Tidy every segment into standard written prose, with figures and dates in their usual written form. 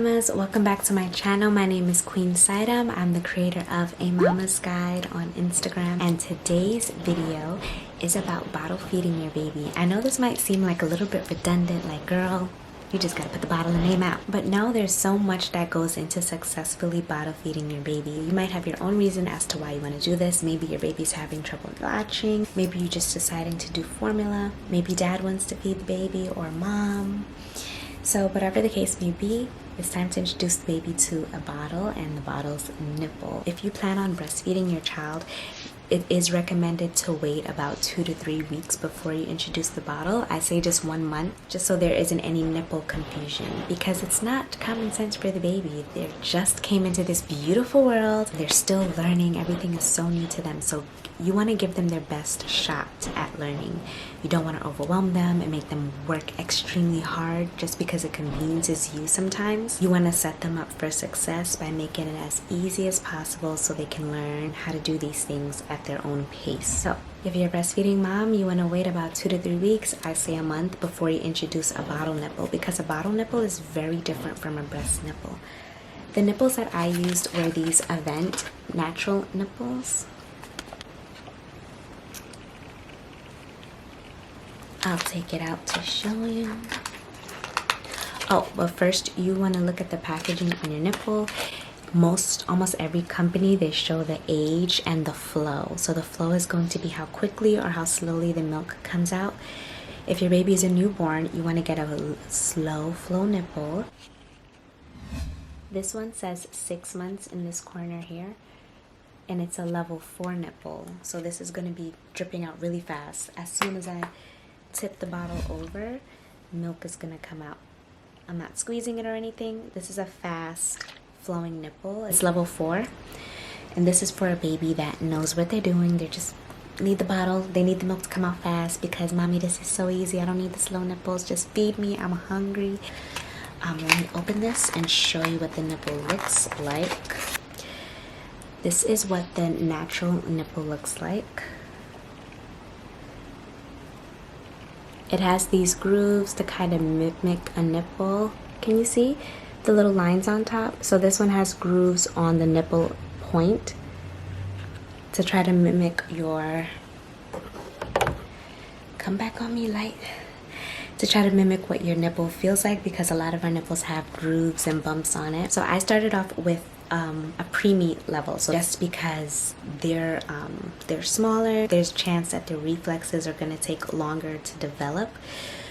mamas, welcome back to my channel. My name is Queen Saidam. I'm the creator of A Mama's Guide on Instagram, and today's video is about bottle feeding your baby. I know this might seem like a little bit redundant, like girl, you just gotta put the bottle and name out. But no, there's so much that goes into successfully bottle feeding your baby. You might have your own reason as to why you want to do this. Maybe your baby's having trouble latching. Maybe you're just deciding to do formula. Maybe dad wants to feed the baby or mom. So whatever the case may be, it's time to introduce the baby to a bottle and the bottle's nipple. If you plan on breastfeeding your child, it is recommended to wait about 2 to 3 weeks before you introduce the bottle. I say just 1 month, just so there isn't any nipple confusion, because it's not common sense for the baby. They just came into this beautiful world. They're still learning. Everything is so new to them. So you want to give them their best shot at learning. You don't want to overwhelm them and make them work extremely hard just because it conveniences you sometimes. You want to set them up for success by making it as easy as possible so they can learn how to do these things at their own pace. So if you're a breastfeeding mom, you want to wait about 2 to 3 weeks, I say a month, before you introduce a bottle nipple, because a bottle nipple is very different from a breast nipple. The nipples that I used were these Avent natural nipples. I'll take it out to show you. Oh, but first you want to look at the packaging on your nipple. Almost every company, they show the age and the flow. So the flow is going to be how quickly or how slowly the milk comes out. If your baby is a newborn, you want to get a slow flow nipple. This one says 6 months in this corner here, and it's a level 4 nipple. So this is going to be dripping out really fast. As soon as I tip the bottle over, milk is going to come out. I'm not squeezing it or anything. This is a fast flowing nipple. It's level 4, and this is for a baby that knows what they're doing. They just need the bottle. They need the milk to come out fast because, mommy, this is so easy. I don't need the slow nipples. Just feed me. I'm hungry. Let me open this and show you what the nipple looks like. This is what the natural nipple looks like. It has these grooves to kind of mimic a nipple. Can you see the little lines on top? So this one has grooves on the nipple point to try to mimic your, come back on me, light, to try to mimic what your nipple feels like, because a lot of our nipples have grooves and bumps on it. So I started off with a preemie level, so just because they're smaller, there's a chance that the reflexes are going to take longer to develop.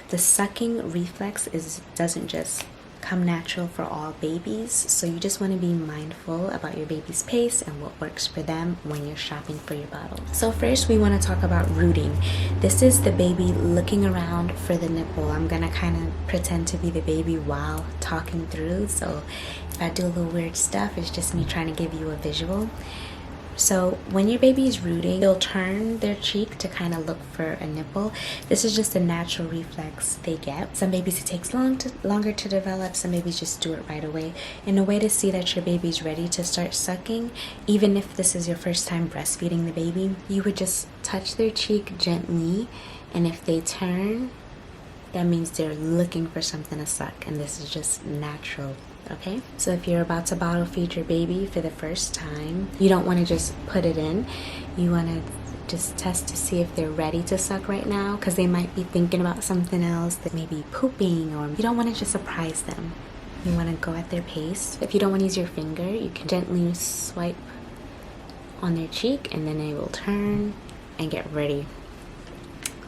The sucking reflex doesn't just come natural for all babies, so you just want to be mindful about your baby's pace and what works for them when you're shopping for your bottle. So first we want to talk about rooting. This is the baby looking around for the nipple. I'm gonna kind of pretend to be the baby while talking through, so if I do a little weird stuff, it's just me trying to give you a visual. So when your baby is rooting, they'll turn their cheek to kind of look for a nipple. This is just a natural reflex they get. Some babies it takes longer to develop. Some babies just do it right away. And a way to see that your baby's ready to start sucking, even if this is your first time breastfeeding the baby, you would just touch their cheek gently, and if they turn, that means they're looking for something to suck, and this is just natural. Okay, so if you're about to bottle feed your baby for the first time, you don't want to just put it in. You want to just test to see if they're ready to suck right now, because they might be thinking about something else, that may be pooping, or you don't want to just surprise them. You want to go at their pace. If you don't want to use your finger, you can gently swipe on their cheek, and then they will turn and get ready.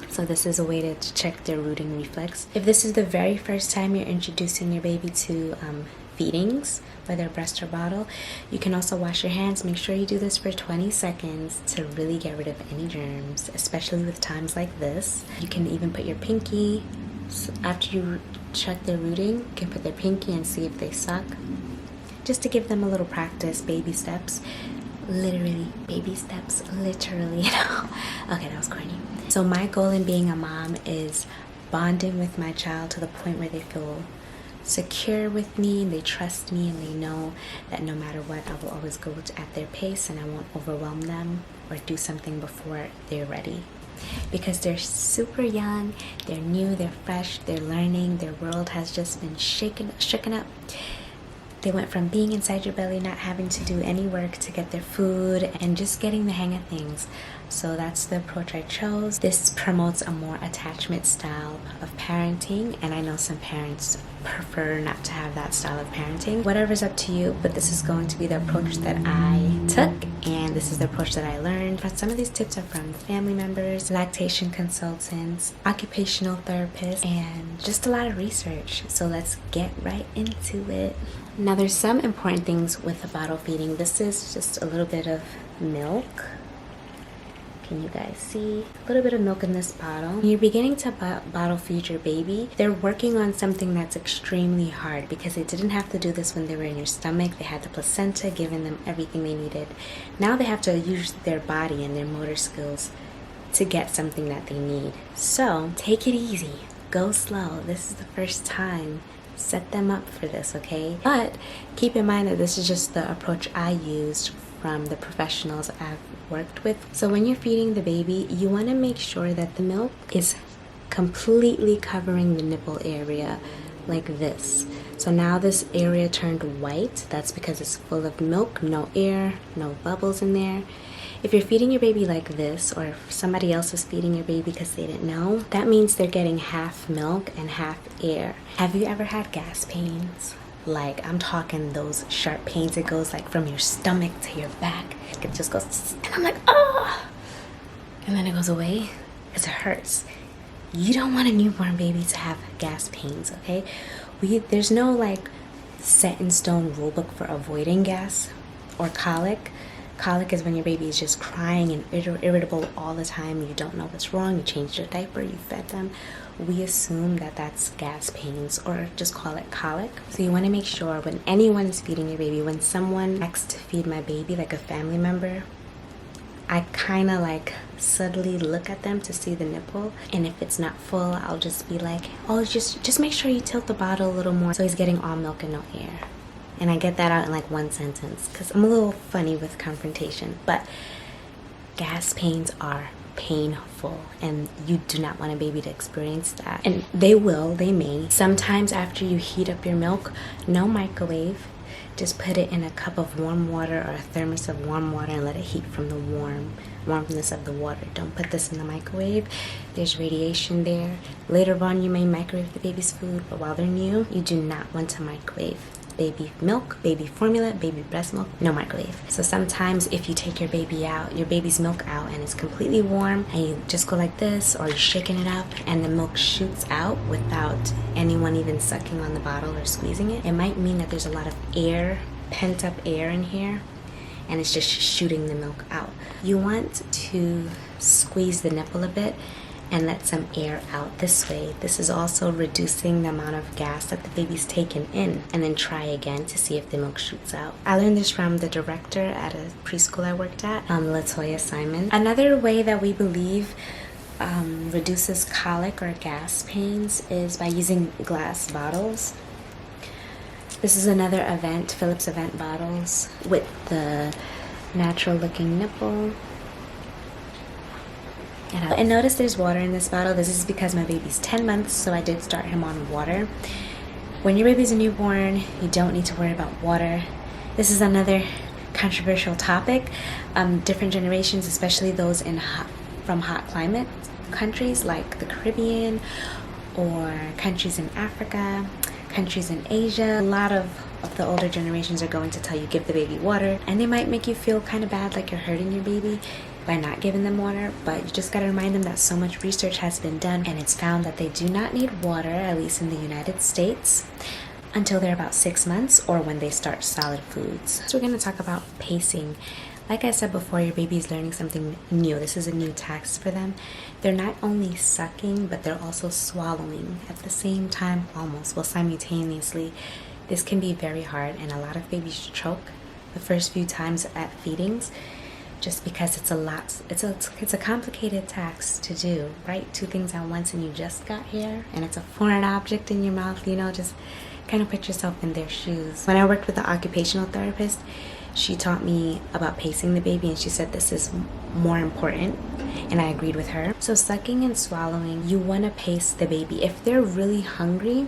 So this is a way to check their rooting reflex. If this is the very first time you're introducing your baby to feedings, whether breast or bottle, you can also wash your hands. Make sure you do this for 20 seconds to really get rid of any germs, especially with times like this. You can even put your pinky, after you check their rooting, you can put their pinky and see if they suck, just to give them a little practice. Baby steps, literally baby steps, literally, you know. Okay, that was corny. So my goal in being a mom is bonding with my child to the point where they feel secure with me, they trust me, and they know that no matter what, I will always go at their pace and I won't overwhelm them or do something before they're ready. Because they're super young, they're new, they're fresh, they're learning, their world has just been shaken up. They went from being inside your belly, not having to do any work to get their food, and just getting the hang of things. So that's the approach I chose. This promotes a more attachment style of parenting, and I know some parents prefer not to have that style of parenting. Whatever's up to you, but this is going to be the approach that I took, and this is the approach that I learned. But some of these tips are from family members, lactation consultants, occupational therapists, and just a lot of research. So let's get right into it. Now there's some important things with the bottle feeding. This is just a little bit of milk. Can you guys see? A little bit of milk in this bottle. When you're beginning to bottle feed your baby, they're working on something that's extremely hard because they didn't have to do this when they were in your stomach. They had the placenta giving them everything they needed. Now they have to use their body and their motor skills to get something that they need. So take it easy. Go slow. This is the first time. Set them up for this, okay? But keep in mind that this is just the approach I used from the professionals I've worked with. So when you're feeding the baby, you want to make sure that the milk is completely covering the nipple area like this. So now this area turned white. That's because it's full of milk, no air, no bubbles in there. If you're feeding your baby like this, or if somebody else is feeding your baby because they didn't know, that means they're getting half milk and half air. Have you ever had gas pains? Like, I'm talking those sharp pains. It goes like from your stomach to your back. It just goes, and I'm like, oh! And then it goes away because it hurts. You don't want a newborn baby to have gas pains, okay? There's no like set in stone rule book for avoiding gas or colic. Colic is when your baby is just crying and irritable all the time. You don't know what's wrong. You changed their diaper, you fed them. We assume that that's gas pains, or just call it colic. So you want to make sure when anyone is feeding your baby, when someone asks to feed my baby, like a family member, I kind of like subtly look at them to see the nipple, and if it's not full, I'll just be like, oh, just make sure you tilt the bottle a little more so he's getting all milk and no air. And I get that out in like one sentence because I'm a little funny with confrontation. But gas pains are painful, and you do not want a baby to experience that. And they may. Sometimes after you heat up your milk, no microwave. Just put it in a cup of warm water or a thermos of warm water and let it heat from the warmness of the water. Don't put this in the microwave. There's radiation there. Later on, you may microwave the baby's food, but while they're new, you do not want to microwave baby milk, baby formula, baby breast milk, no microwave. So sometimes if you take your baby's milk out and it's completely warm, and you just go like this, or you're shaking it up and the milk shoots out without anyone even sucking on the bottle or squeezing it, it might mean that there's a lot of air, pent up air in here, and it's just shooting the milk out. You want to squeeze the nipple a bit and let some air out this way. This is also reducing the amount of gas that the baby's taken in. And then try again to see if the milk shoots out. I learned this from the director at a preschool I worked at, Latoya Simon. Another way that we believe reduces colic or gas pains is by using glass bottles. This is another Avent, Philips Avent bottles with the natural looking nipple. And notice there's water in this bottle. This is because my baby's 10 months, so I did start him on water. When your baby's a newborn, you don't need to worry about water. This is another controversial topic. Different generations, especially those from hot climate countries like the Caribbean or countries in Africa, countries in Asia, a lot of the older generations are going to tell you give the baby water, and they might make you feel kind of bad, like you're hurting your baby by not giving them water. But you just got to remind them that so much research has been done, and it's found that they do not need water, at least in the United States, until they're about 6 months or when they start solid foods. So we're going to talk about pacing. Like I said before, your baby is learning something new. This is a new task for them. They're not only sucking, but they're also swallowing at the same time, almost, well, simultaneously. This can be very hard, and a lot of babies choke the first few times at feedings, just because it's a lot. It's a complicated task to do, right? Two things at once, and you just got here, and it's a foreign object in your mouth. Just kind of put yourself in their shoes. When I worked with the occupational therapist, she taught me about pacing the baby, and she said this is more important. and I agreed with her. So sucking and swallowing, you want to pace the baby. If they're really hungry,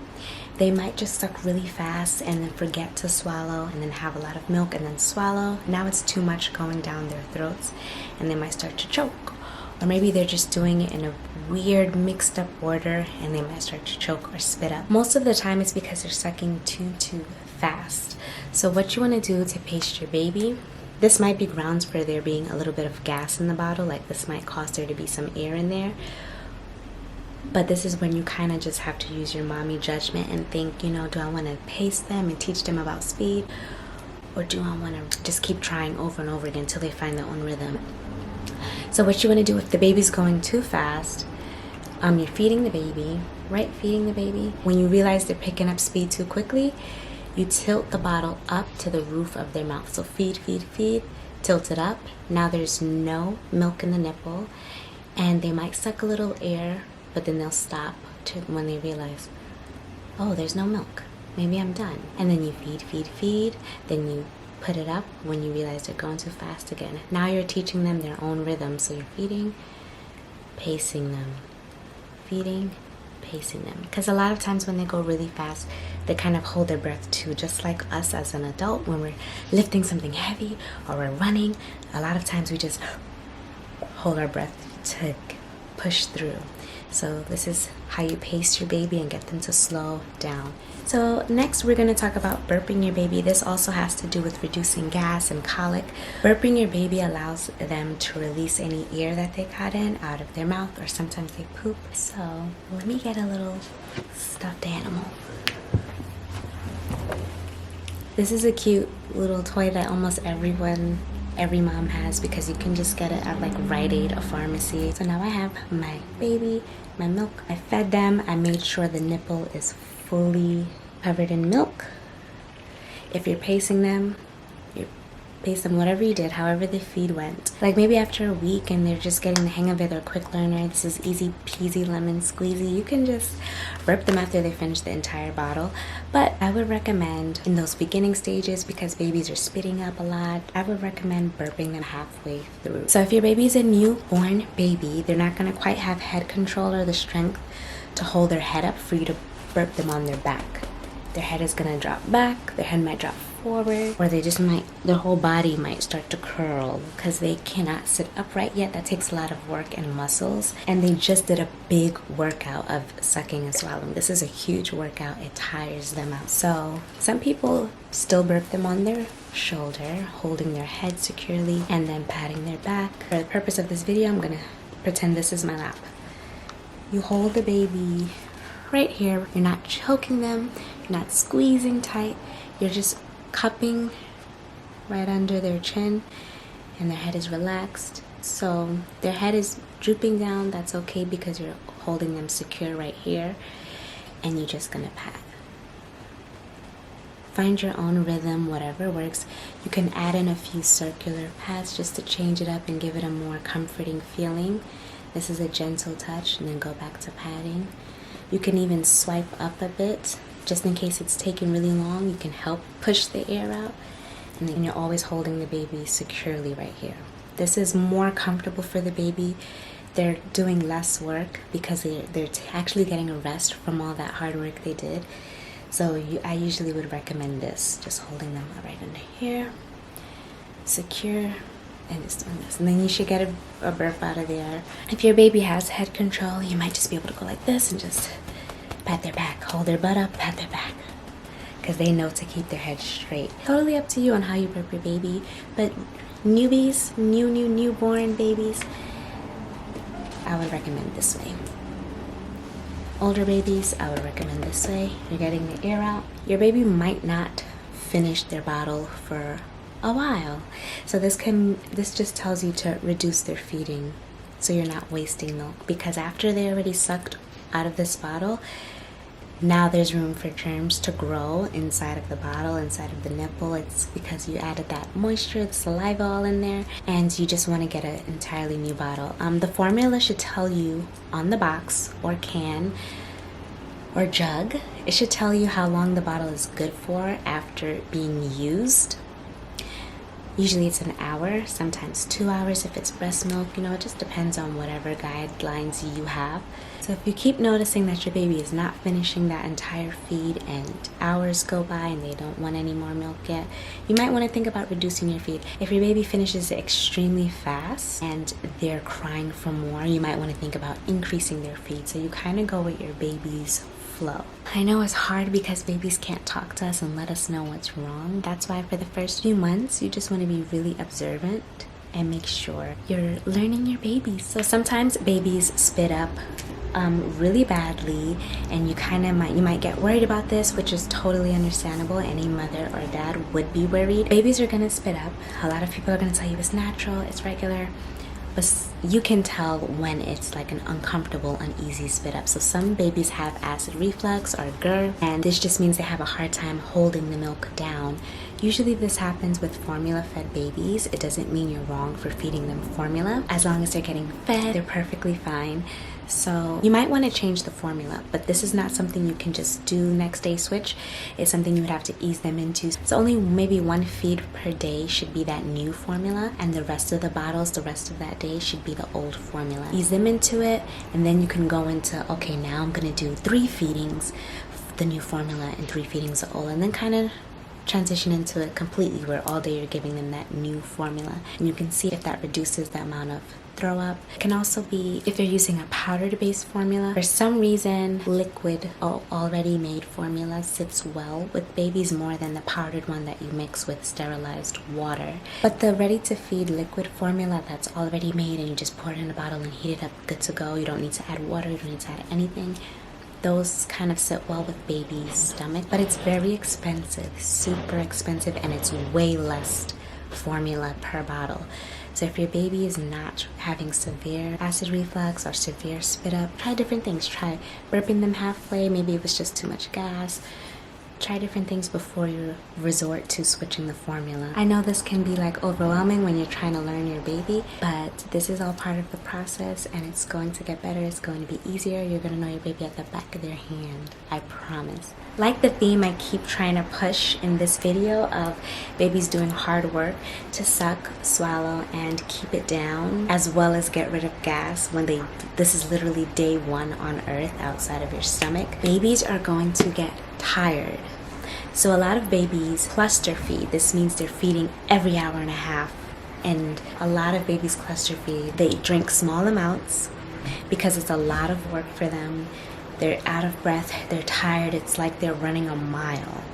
they might just suck really fast and then forget to swallow and then have a lot of milk and then swallow. Now it's too much going down their throats and they might start to choke. Or maybe they're just doing it in a weird mixed up order and they might start to choke or spit up. Most of the time it's because they're sucking too fast. So what you want to do to pace your baby, this might be grounds for there being a little bit of gas in the bottle, like this might cause there to be some air in there. But this is when you kind of just have to use your mommy judgment and think, you know, do I want to pace them and teach them about speed? Or do I want to just keep trying over and over again until they find their own rhythm? So what you want to do if the baby's going too fast, you're feeding the baby, right? Feeding the baby. When you realize they're picking up speed too quickly, you tilt the bottle up to the roof of their mouth. So feed, tilt it up. Now there's no milk in the nipple and they might suck a little air, but then they'll stop when they realize, oh, there's no milk. Maybe I'm done. And then you feed. Then you put it up when you realize they're going too fast again. Now you're teaching them their own rhythm. So you're feeding, pacing them. Feeding, pacing them. Because a lot of times when they go really fast, they kind of hold their breath too. Just like us as an adult, when we're lifting something heavy or we're running, a lot of times we just hold our breath to push through. So this is how you pace your baby and get them to slow down. So next we're going to talk about burping your baby. This also has to do with reducing gas and colic. Burping your baby allows them to release any air that they got in out of their mouth, or sometimes they poop. So let me get a little stuffed animal. This is a cute little toy that almost every mom has, because you can just get it at like Rite Aid, a pharmacy. So now I have my baby, my milk. I fed them. I made sure the nipple is fully covered in milk. If you're pacing them, you pace them whatever you did, however the feed went. Like maybe after a week and they're just getting the hang of it, they're a quick learner, this is easy peasy lemon squeezy. You can just burp them after they finish the entire bottle. But I would recommend in those beginning stages, because babies are spitting up a lot, I would recommend burping them halfway through. So if your baby's a newborn baby, they're not going to quite have head control or the strength to hold their head up for you to burp them on their back. Their head is going to drop back, their head might drop forward, or they just might, their whole body might start to curl because they cannot sit upright yet. That takes a lot of work and muscles, and they just did a big workout of sucking and swallowing. This is a huge workout. It tires them out. So some people still burp them on their shoulder, holding their head securely and then patting their back. For the purpose of this video, I'm gonna pretend this is my lap. You hold the baby right here. You're not choking them, you're not squeezing tight, you're just cupping right under their chin, and their head is relaxed. So their head is drooping down, that's okay, because you're holding them secure right here, and you're just gonna pat. Find your own rhythm, whatever works. You can add in a few circular pats just to change it up and give it a more comforting feeling. This is a gentle touch, and then go back to patting. You can even swipe up a bit, just in case it's taking really long. You can help push the air out, and then you're always holding the baby securely right here. This is more comfortable for the baby. They're doing less work because they're actually getting a rest from all that hard work they did. So I usually would recommend this, just holding them right under here, secure, and just doing this. And then you should get a burp out of there. If your baby has head control, you might just be able to go like this and just pat their back, hold their butt up, pat their back, because they know to keep their head straight. Totally up to you on how you burp your baby, but newbies, newborn babies, I would recommend this way. Older babies, I would recommend this way. You're getting the air out. Your baby might not finish their bottle for a while, so this just tells you to reduce their feeding so you're not wasting milk, because after they already sucked out of this bottle, now there's room for germs to grow inside of the bottle, inside of the nipple. It's because you added that moisture, the saliva all in there, and you just want to get an entirely new bottle. The formula should tell you on the box or can or jug, it should tell you how long the bottle is good for after being used. Usually it's an hour, sometimes 2 hours if it's breast milk. You know, it just depends on whatever guidelines you have. So if you keep noticing that your baby is not finishing that entire feed and hours go by and they don't want any more milk yet, you might want to think about reducing your feed. If your baby finishes it extremely fast and they're crying for more, you might want to think about increasing their feed. So you kind of go with your baby's flow. I know it's hard because babies can't talk to us and let us know what's wrong. That's why for the first few months, you just want to be really observant and make sure you're learning your babies. So sometimes babies spit up really badly, and you might get worried about this, which is totally understandable. Any mother or dad would be worried. Babies are gonna spit up. A lot of people are gonna tell you it's natural, it's regular, but you can tell when it's like an uncomfortable, uneasy spit up. So some babies have acid reflux or gerd, and this just means they have a hard time holding the milk down. Usually this happens with formula-fed babies. It doesn't mean you're wrong for feeding them formula. As long as they're getting fed, they're perfectly fine. So you might want to change the formula, but this is not something you can just do next day switch. It's something you would have to ease them into. So only maybe 1 feed per day should be that new formula, and the rest of the bottles, the rest of that day should be the old formula. Ease them into it, and then you can go into, okay, now I'm going to do 3 feedings, the new formula, and 3 feedings of old, and then kind of transition into it completely where all day you're giving them that new formula. And you can see if that reduces the amount of throw up. It can also be if they're using a powdered based formula. For some reason, liquid already made formula sits well with babies more than the powdered one that you mix with sterilized water. But the ready to feed liquid formula that's already made and you just pour it in a bottle and heat it up, good to go. You don't need to add water, you don't need to add anything. Those kind of sit well with baby's stomach, but it's very expensive, super expensive, and it's way less formula per bottle. So if your baby is not having severe acid reflux or severe spit up, try different things. Try burping them halfway. Maybe it was just too much gas. Try different things before you resort to switching the formula. I know this can be like overwhelming when you're trying to learn your baby, but this is all part of the process, and it's going to get better. It's going to be easier. You're going to know your baby at the back of their hand. I promise. Like the theme I keep trying to push in this video of babies doing hard work to suck, swallow, and keep it down, as well as get rid of gas when this is literally day 1 on earth outside of your stomach. Babies are going to get tired. So a lot of babies cluster feed. This means they're feeding every hour and a half. And a lot of babies cluster feed. They drink small amounts because it's a lot of work for them. They're out of breath, they're tired, it's like they're running a mile.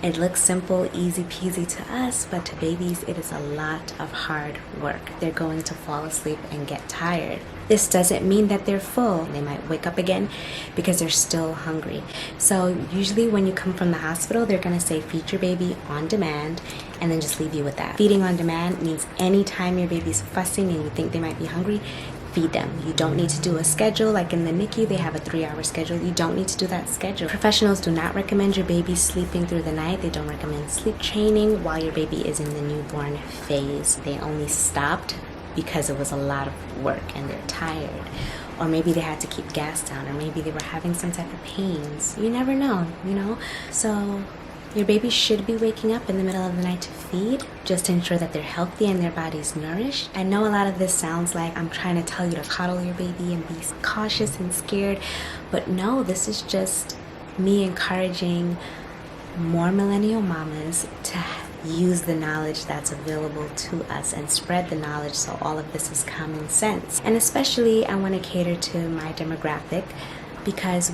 It looks simple, easy peasy to us, but to babies it is a lot of hard work. They're going to fall asleep and get tired. This doesn't mean that they're full. They might wake up again because they're still hungry. So usually when you come from the hospital, they're gonna say feed your baby on demand and then just leave you with that. Feeding on demand means anytime your baby's fussing and you think they might be hungry, feed them. You don't need to do a schedule. Like in the NICU, they have a 3-hour schedule. You don't need to do that schedule. Professionals do not recommend your baby sleeping through the night. They don't recommend sleep training while your baby is in the newborn phase. They only stopped because it was a lot of work and they're tired. Or maybe they had to keep gas down, or maybe they were having some type of pains. You never know, you know? So your baby should be waking up in the middle of the night to feed, just to ensure that they're healthy and their body's nourished. I know a lot of this sounds like I'm trying to tell you to coddle your baby and be cautious and scared, but no, this is just me encouraging more millennial mamas to use the knowledge that's available to us and spread the knowledge so all of this is common sense. And especially I want to cater to my demographic because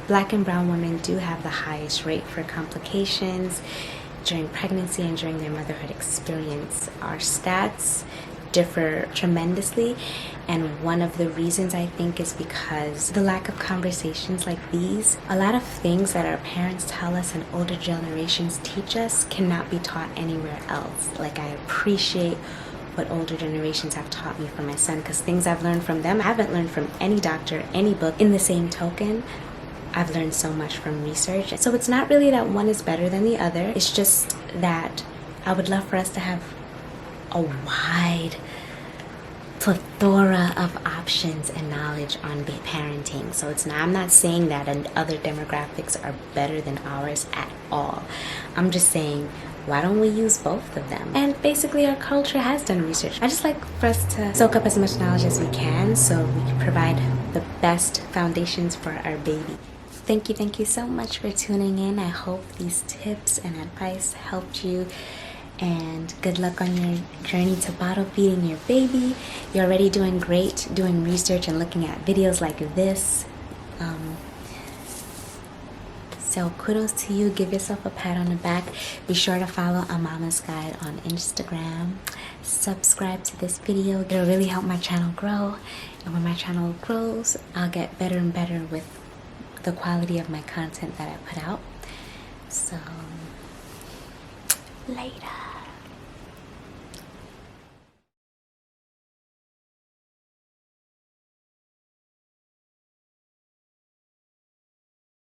Black and brown women do have the highest rate for complications during pregnancy and during their motherhood experience. Our stats differ tremendously, and one of the reasons I think is because the lack of conversations like these. A lot of things that our parents tell us and older generations teach us cannot be taught anywhere else. Like, I appreciate what older generations have taught me from my son, because things I've learned from them I haven't learned from any doctor, any book. In the same token, I've learned so much from research. So it's not really that one is better than the other. It's just that I would love for us to have a wide plethora of options and knowledge on parenting. So I'm not saying that other demographics are better than ours at all. I'm just saying why don't we use both of them? And basically our culture has done research. I just like for us to soak up as much knowledge as we can so we can provide the best foundations for our baby. Thank you so much for tuning in. I hope these tips and advice helped you, and good luck on your journey to bottle feeding your baby. You're already doing great doing research and looking at videos like this. So kudos to you. Give yourself a pat on the back. Be sure to follow AMAMASGUIDE on Instagram. Subscribe to this video. It'll really help my channel grow. And when my channel grows, I'll get better and better with the quality of my content that I put out. So, later.